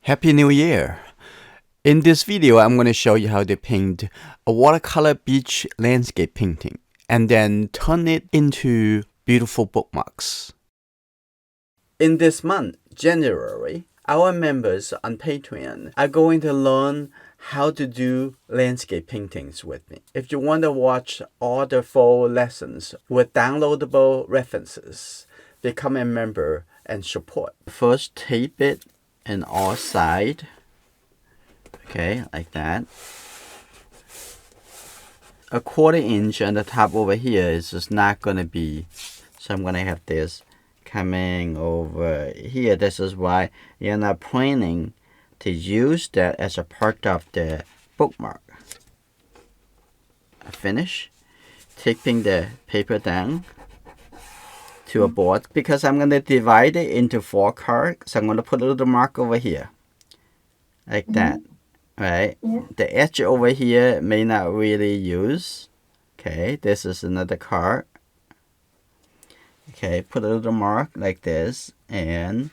Happy New Year! In this video, I'm going to show you how to paint a watercolor beach landscape painting and then turn it into beautiful bookmarks. In this month, January, our members on Patreon are going to learn how to do landscape paintings with me. If you want to watch all the full lessons with downloadable references, become a member and support. First, tape it in all sides. Okay, like that. A 1/4 inch on the top over here is just not going to be, so I'm going to have this coming over here. This is why you're not planning to use that as a part of the bookmark. Finish. Taking the paper down to a board because I'm going to divide it into 4 cards. So I'm going to put a little mark over here. Like that. Right? Yeah. The edge over here may not really use. Okay, this is another card. Okay, put a little mark like this, and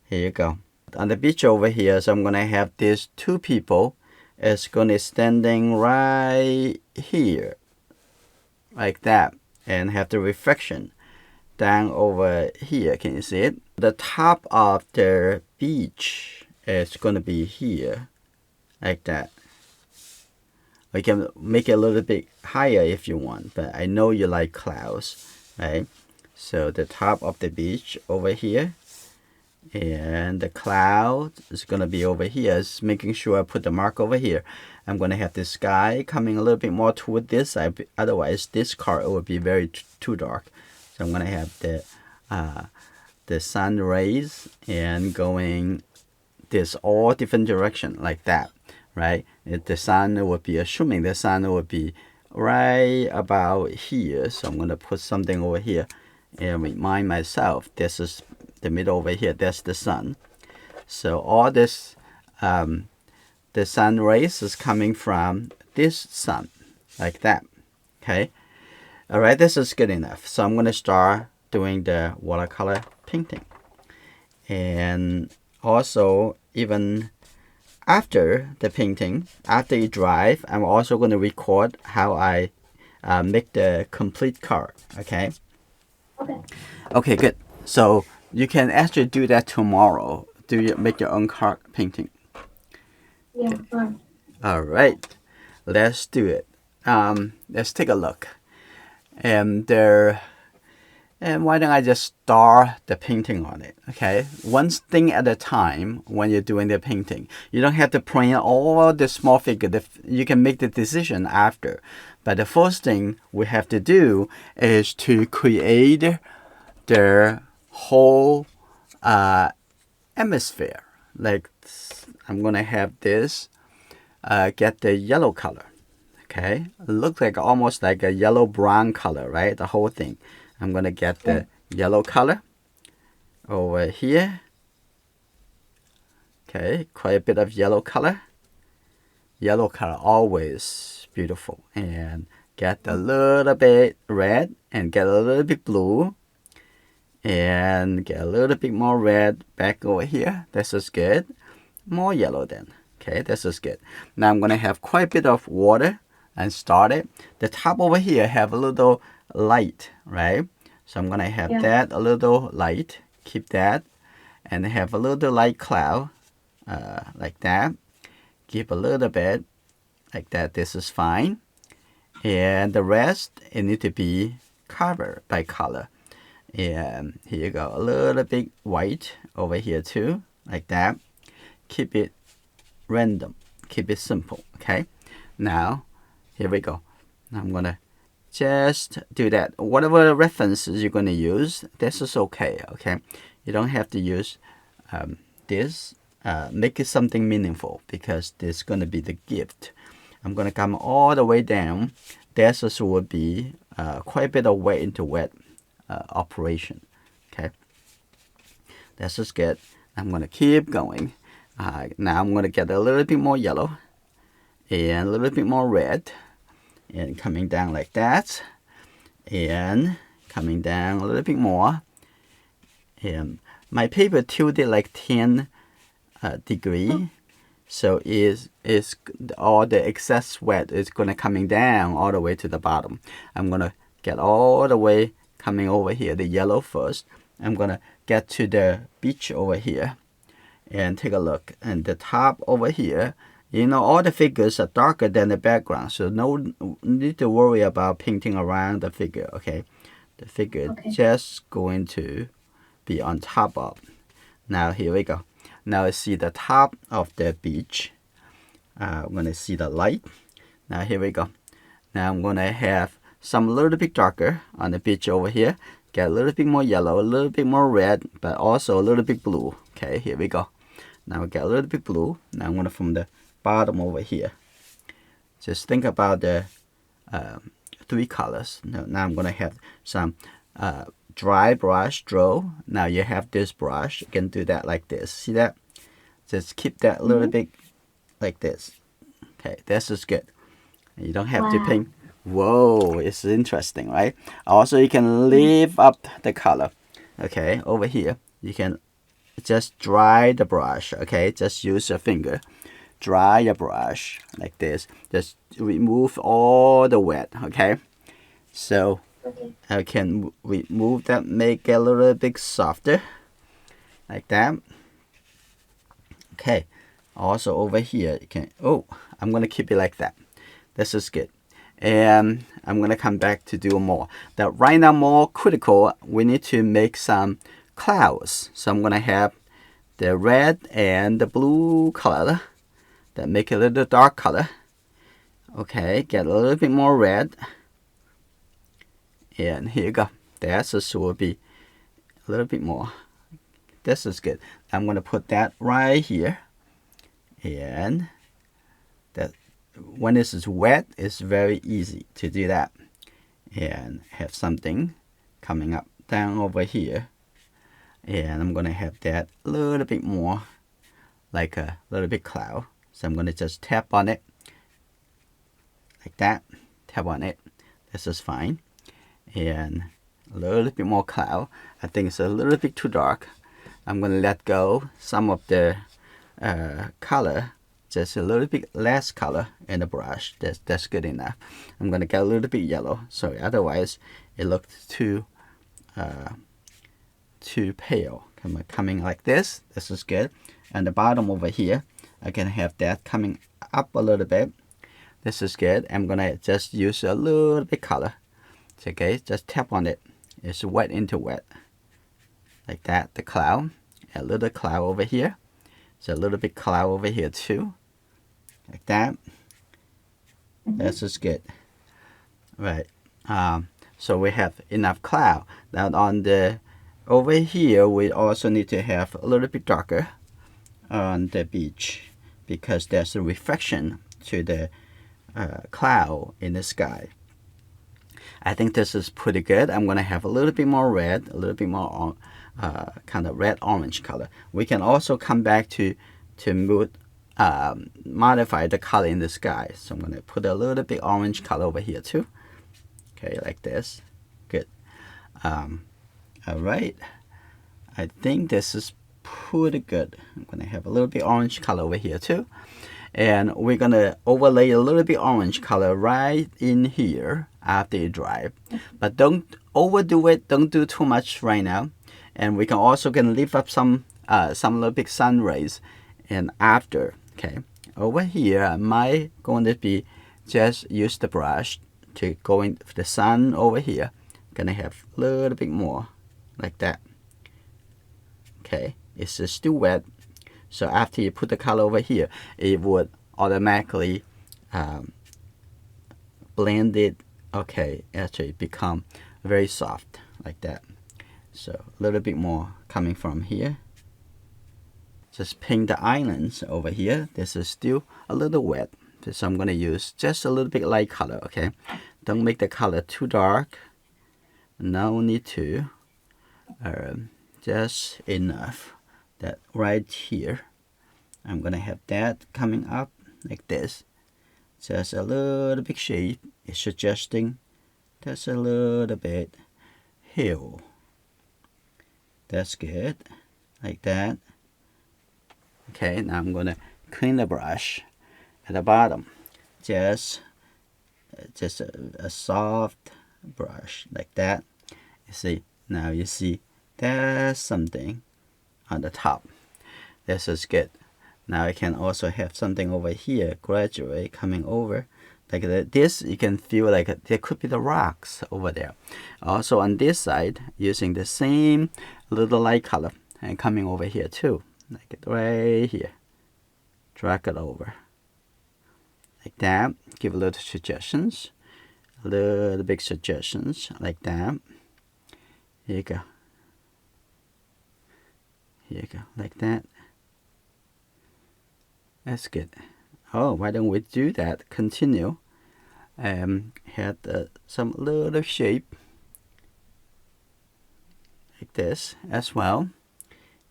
here you go. On the beach over here, so I'm gonna have these 2 people. It's gonna standing right here, like that, and have the reflection down over here. Can you see it? The top of the beach is gonna be here. Like that. We can make it a little bit higher if you want, but I know you like clouds, right? So the top of the beach over here, and the cloud is going to be over here. It's making sure I put the mark over here. I'm going to have the sky coming a little bit more toward this side, otherwise this card would be very too dark. So I'm going to have the sun rays and going this all different direction like that. Right? If the sun would be, assuming the sun would be right about here. So I'm going to put something over here and remind myself this is the middle over here. That's the sun. So all this, the sun rays is coming from this sun, like that. Okay? All right, this is good enough. So I'm going to start doing the watercolor painting. And also, even after the painting, after it dries, I'm also going to record how I make the complete card. Okay? Okay, good. So you can actually do that tomorrow. Make your own card painting. Yeah, okay. Fine. All right. Let's do it. Let's take a look. And why don't I just start the painting on it, okay? One thing at a time when you're doing the painting. You don't have to plan all the small figure. You can make the decision after. But the first thing we have to do is to create the whole atmosphere. Like, I'm going to have this, get the yellow color, okay? It looks like almost like a yellow-brown color, right? The whole thing. I'm going to get the yellow color over here. Okay, quite a bit of yellow color. Yellow color, always beautiful. And get a little bit red and get a little bit blue. And get a little bit more red back over here. This is good. More yellow then. Okay, this is good. Now I'm going to have quite a bit of water and start it. The top over here have a little light, right? So I'm going to have that, a little light, keep that, and have a little light cloud, like that. Keep a little bit, like that, this is fine. And the rest, it need to be covered by color. And here you go, a little bit white over here too, like that. Keep it random, keep it simple, okay? Now, here we go. I'm going to just do that. Whatever references you're going to use, this is okay, okay? You don't have to use this. Make it something meaningful because this is going to be the gift. I'm going to come all the way down. This would be quite a bit of wet into wet operation, okay? This is good. I'm going to keep going. Now I'm going to get a little bit more yellow and a little bit more red. And coming down like that, and coming down a little bit more. And my paper tilted like 10 degree. So is all the excess wet is gonna coming down all the way to the bottom. I'm gonna get all the way coming over here, the yellow first. I'm gonna get to the beach over here and take a look. And the top over here, you know, all the figures are darker than the background, so no need to worry about painting around the figure. Okay, the figure just going to be on top of. Now here we go. Now I see the top of the beach. I'm gonna see the light. Now here we go. Now I'm gonna have some a little bit darker on the beach over here. Get a little bit more yellow, a little bit more red, but also a little bit blue. Okay, here we go. Now we get a little bit blue. Now I'm gonna from the bottom over here. Just think about the 3 colors. Now I'm gonna have some dry brush draw. Now you have this brush. You can do that like this. See that? Just keep that a little bit like this. Okay, this is good. You don't have to paint. Whoa, it's interesting, right? Also, you can leave up the color. Okay, over here, you can just dry the brush. Okay, just use your finger. Dry your brush like this. Just remove all the wet. Okay, so I can remove that, make it a little bit softer, like that. Okay, also over here, you can, I'm gonna keep it like that. This is good. And I'm gonna come back to do more. That right now more critical, we need to make some clouds. So I'm gonna have the red and the blue color that make it a little dark color. Okay, get a little bit more red. And here you go. This will be a little bit more. This is good. I'm going to put that right here. And that when this is wet, it's very easy to do that. And have something coming up down over here. And I'm going to have that a little bit more like a little bit cloud. So I'm going to just tap on it like that. Tap on it. This is fine. And a little bit more cloud. I think it's a little bit too dark. I'm going to let go some of the color, just a little bit less color in the brush. That's good enough. I'm going to get a little bit yellow. Sorry, otherwise it looked too pale. Coming like this. This is good. And the bottom over here, I can have that coming up a little bit. This is good. I'm going to just use a little bit color. Okay, just tap on it. It's wet into wet. Like that, the cloud. A little cloud over here. So a little bit cloud over here too. Like that. This is good. Right. So we have enough cloud. Now on the over here, we also need to have a little bit darker on the beach because there's a reflection to the cloud in the sky. I think this is pretty good. I'm going to have a little bit more red, a little bit more kind of red-orange color. We can also come back to modify the color in the sky. So I'm going to put a little bit orange color over here too. Okay, like this. Good. All right. I think this is pretty good. I'm going to have a little bit orange color over here too. And we're going to overlay a little bit orange color right in here after you dry. But don't overdo it. Don't do too much right now. And we can also leave up some little big sun rays and after. Okay. Over here, I might going to be just use the brush to go in the sun over here. Gonna have a little bit more like that. Okay. It's still wet. So after you put the color over here, it would automatically blend it. Okay, actually become very soft like that. So a little bit more coming from here. Just paint the islands over here. This is still a little wet. So I'm going to use just a little bit light color, okay? Don't make the color too dark. No need to. Just enough. That right here. I'm going to have that coming up like this. Just a little bit shape. It's suggesting just a little bit hill. That's good. Like that. Okay, now I'm gonna clean the brush at the bottom. Just a soft brush like that. You see, now you see there's something on the top. This is good. Now I can also have something over here gradually coming over like this. You can feel like there could be the rocks over there. Also on this side, using the same little light color and coming over here too, like it right here. Drag it over like that. Give a little suggestions, a little big suggestions like that. Here you go. Here you go, like that. That's good. Oh, why don't we do that? Continue. Had some little shape like this as well,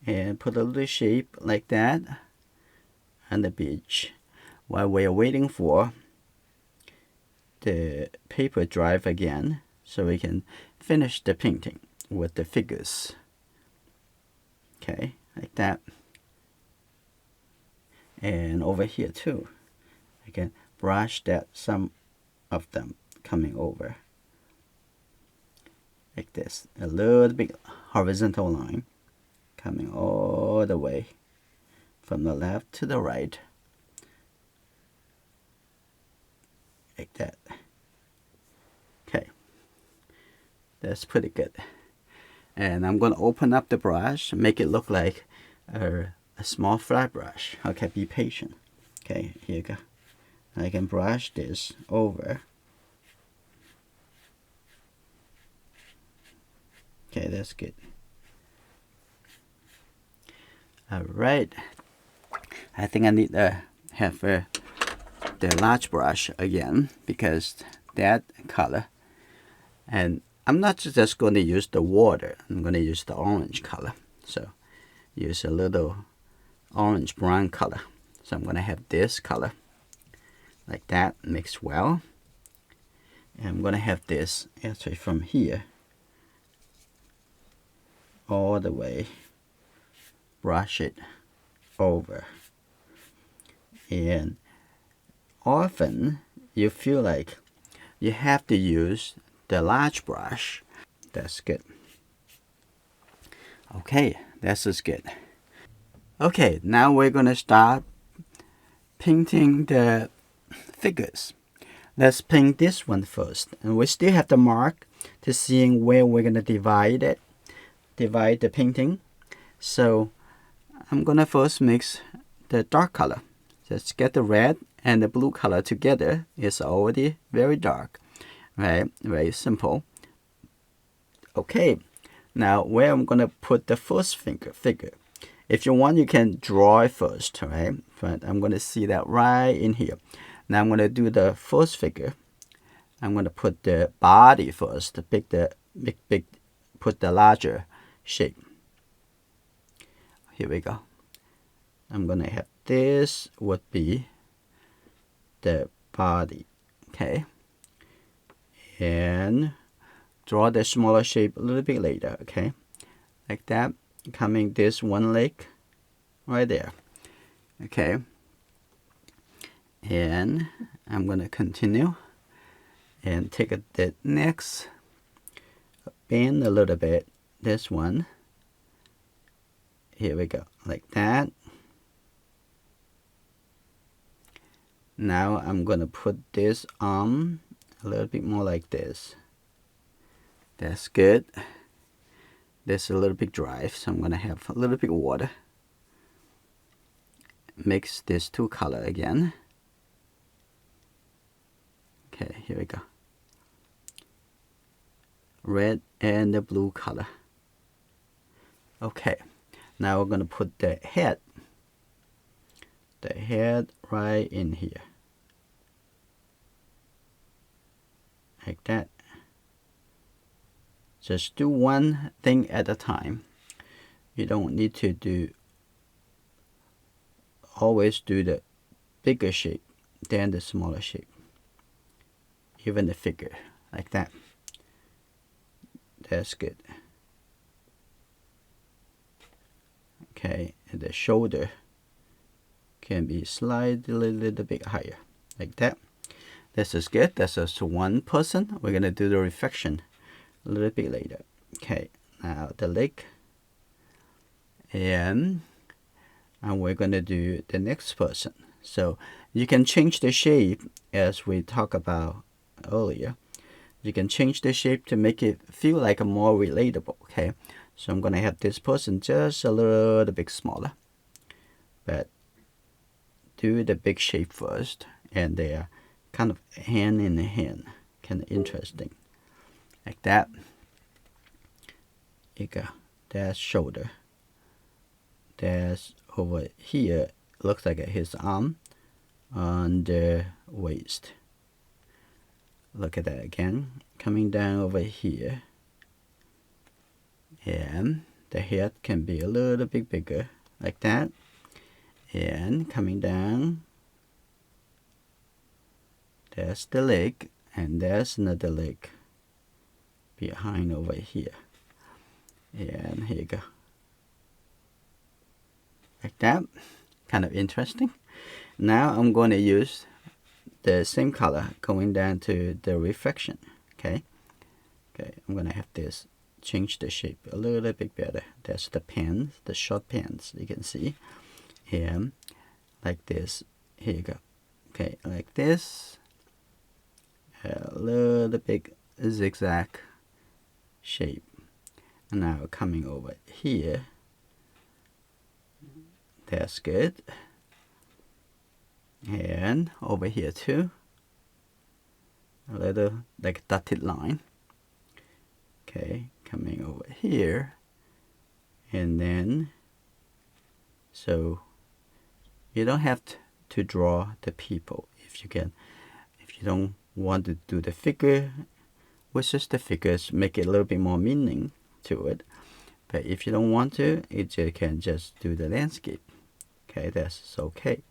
and put a little shape like that on the beach while we're waiting for the paper dry again, so we can finish the painting with the figures. Okay, like that. And over here too, I can brush that some of them coming over like this. A little bit horizontal line coming all the way from the left to the right like that. Okay, that's pretty good. And I'm going to open up the brush, make it look like a small flat brush. Okay, be patient. Okay, here you go. I can brush this over. Okay, that's good. All right. I think I need to have the large brush again, because that color, and I'm not just going to use the water, I'm going to use the orange color. So use a little orange brown color. So I'm going to have this color like that mixed well, and I'm going to have this actually from here all the way, brush it over. And often you feel like you have to use the large brush. That's good. Okay, this is good. Okay, now we're gonna start painting the figures. Let's paint this one first, and we still have the mark to seeing where we're gonna divide the painting. So I'm gonna first mix the dark color. Just get the red and the blue color together. It's already very dark, right? Very simple. Okay, now where I'm gonna put the first figure. If you want, you can draw it first, right? But I'm gonna see that right in here. Now I'm gonna do the first figure. I'm gonna put the body first. Put the larger shape. Here we go. I'm gonna have this would be the body, okay? And draw the smaller shape a little bit later, okay? Like that, coming this one leg right there, okay? And I'm gonna continue and take the next, bend a little bit, this one. Here we go, like that. Now I'm gonna put this on a little bit more like this. That's good. This is a little bit dry, so I'm gonna have a little bit water. Mix these two color again. Okay, here we go. Red and the blue color. Okay, now we're gonna put the head right in here, like that. Just do one thing at a time. You don't need to always do the bigger shape than the smaller shape. Even the figure, like that. That's good. Okay, and the shoulder can be slightly a little bit higher, like that. This is good. That's just one person. We're gonna do the reflection a little bit later. Okay, now the leg, and we're gonna do the next person. So you can change the shape as we talked about earlier. You can change the shape to make it feel like a more relatable. Okay, so I'm gonna have this person just a little bit smaller, but do the big shape first, and they are kind of hand in hand, kind of interesting, like that. You go. That's shoulder. That's over here. Looks like his arm on the waist. Look at that again. Coming down over here. And the head can be a little bit bigger, like that. And coming down. There's the leg. And there's another leg behind over here. And here you go. Like that. Kind of interesting. Now I'm going to use the same color going down to the reflection. Okay. I'm going to have this change the shape a little bit better. That's the pants, the short pants, you can see. And like this. Here you go. Okay, like this. A little bit zigzag shape. And now coming over here. That's good. And over here too. A little like dotted line. Okay, coming over here. And then, so you don't have to draw the people if you can. If you don't want to do the figure, with just the figures, make it a little bit more meaning to it. But if you don't want to, you can just do the landscape. Okay, that's okay.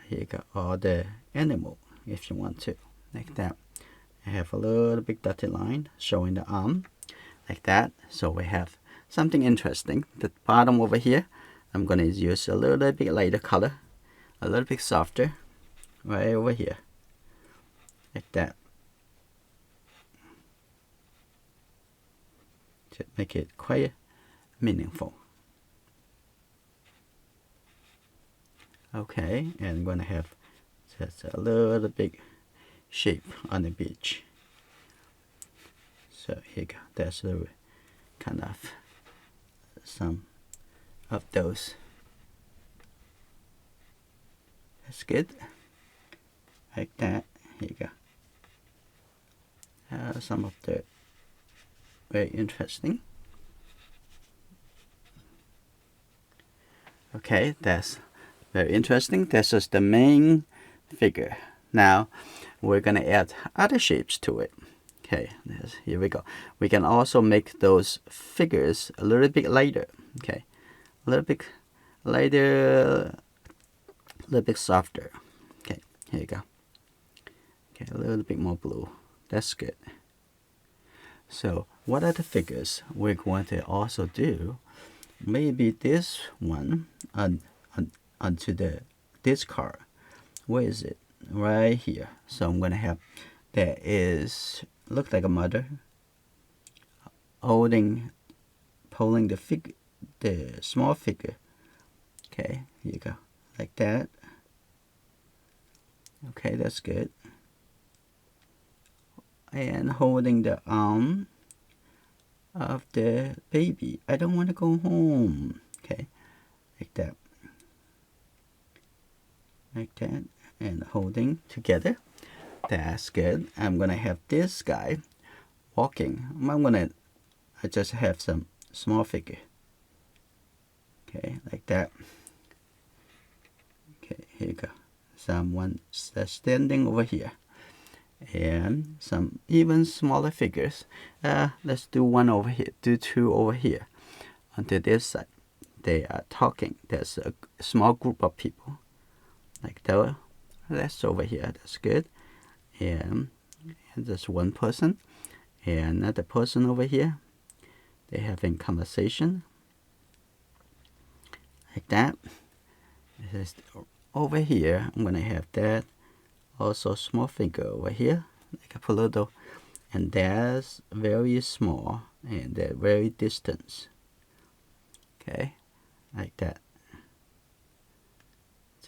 Here you go, or the animal if you want to, like that. I have a little bit dotted line showing the arm, like that. So we have something interesting. The bottom over here, I'm going to use a little bit lighter color, a little bit softer, right over here, like that. To make it quite meaningful. Okay, and I'm going to have just a little bit shape on the beach. So here you go. That's the kind of some of those. That's good. Like that. Here you go. Some of the very interesting. Okay, that's very interesting. That's just the main figure. Now we're gonna add other shapes to it. Okay, here we go. We can also make those figures a little bit lighter. Okay, a little bit lighter, a little bit softer. Okay, here you go. Okay, a little bit more blue. That's good. So what are the figures we're going to also do? Maybe this one onto this card. Where is it? Right here. So I'm gonna have, there is, look like a mother pulling the figure, the small figure. Okay, here you go, like that. Okay, that's good. And holding the arm of the baby. I don't want to go home. Okay, like that. Like that. And holding together. That's good. I'm gonna have this guy walking. I just have some small figure. Okay, like that. Okay, here you go. Someone standing over here. And some even smaller figures. Let's do one over here. Do two over here. Onto this side. They are talking. There's a small group of people. Like that. That's over here. That's good. And there's one person. And another person over here. They're having conversation. Like that. This is over here. I'm gonna have that. Also small finger over here, like a little, and that's very small and that very distance. Okay, like that.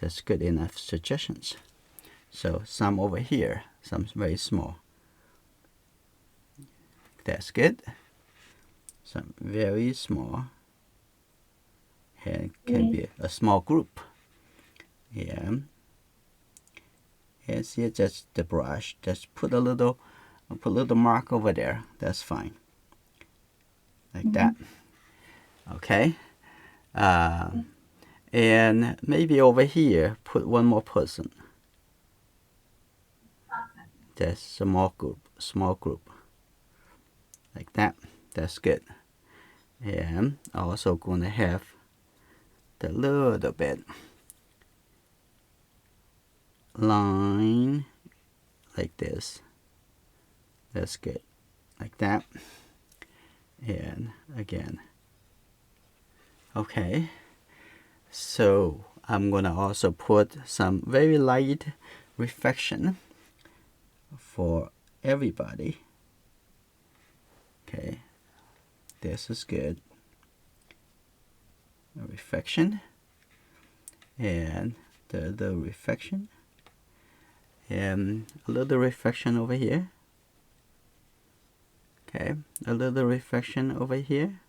That's good enough suggestions. So some over here, some very small. That's good. Some very small, and can be a small group. Yeah. And see, just the brush. Just put a little mark over there. That's fine. Like that. Okay. And maybe over here, put one more person. Just small group. Like that. That's good. And also gonna have the little bit line like this. That's good. Like that. And again. Okay. So I'm gonna also put some very light reflection for everybody. Okay, this is good. A reflection, and the reflection, and a little reflection over here. Okay, a little reflection over here.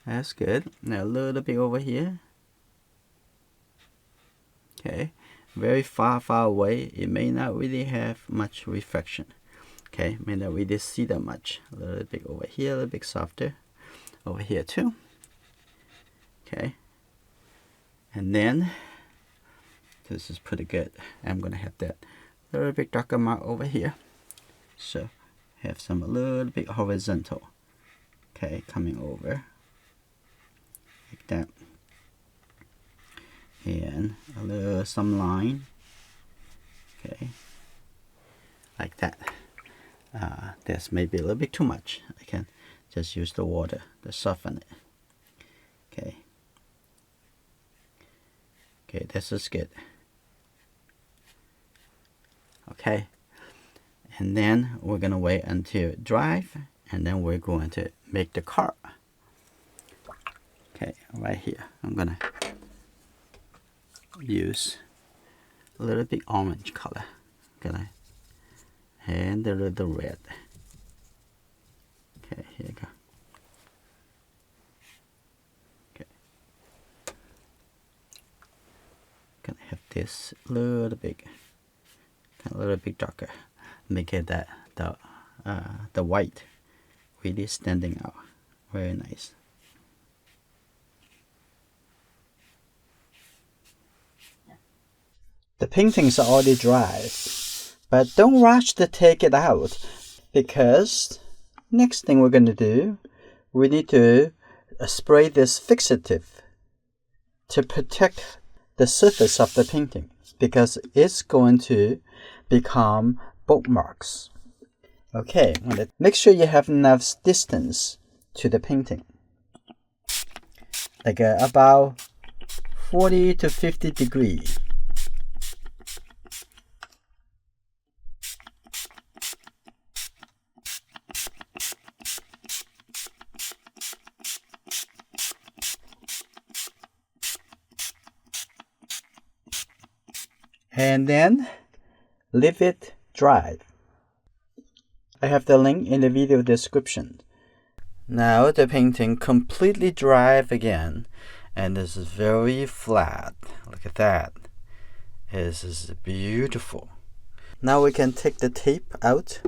That's good. Now a little bit over here. Okay, very far away. It may not really have much reflection. Okay, may not really see that much. A little bit over here, a little bit softer. Over here too. Okay, and then this is pretty good. I'm gonna have that little bit darker mark over here. So have some a little bit horizontal. Okay, coming over like that, and a little some line. Okay, like that. This may be a little bit too much. I can just use the water to soften it. Okay. Okay, this is good. Okay. And then we're gonna wait until it dries, and then we're going to make the card. Okay, right here. I'm gonna use a little bit orange color. Okay, and a little red. Okay, here you go. Okay. Gonna have this a little bit darker. Make it that the white really standing out. Very nice. The paintings are already dry, but don't rush to take it out, because next thing we're going to do, we need to spray this fixative to protect the surface of the painting, because it's going to become bookmarks. Okay, make sure you have enough distance to the painting, like about 40 to 50 degrees. And then leave it dry. I have the link in the video description. Now the painting completely dry again, and this is very flat. Look at that. This is beautiful. Now we can take the tape out.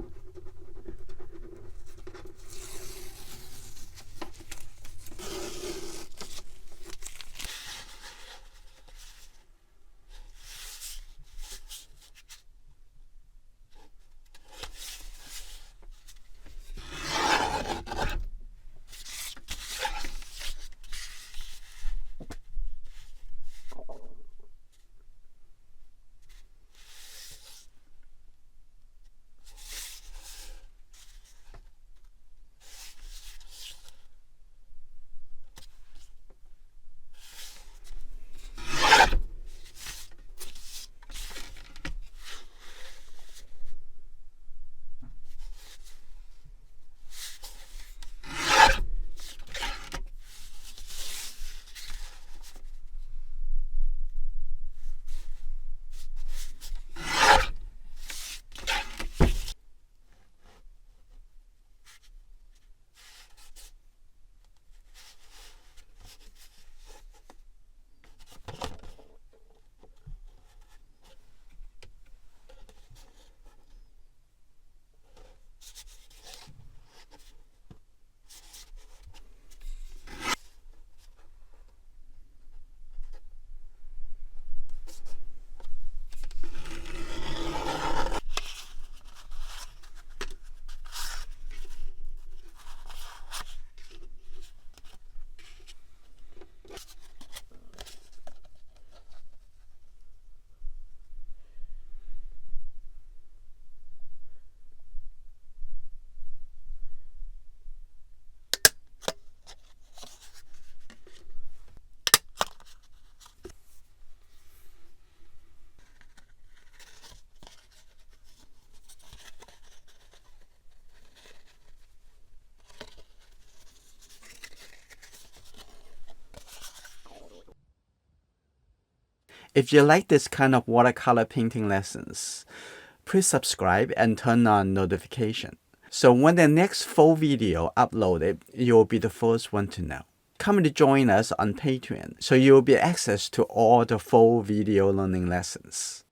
If you like this kind of watercolor painting lessons, please subscribe and turn on notification. So when the next full video uploaded, you'll be the first one to know. Come to join us on Patreon so you'll be access to all the full video learning lessons.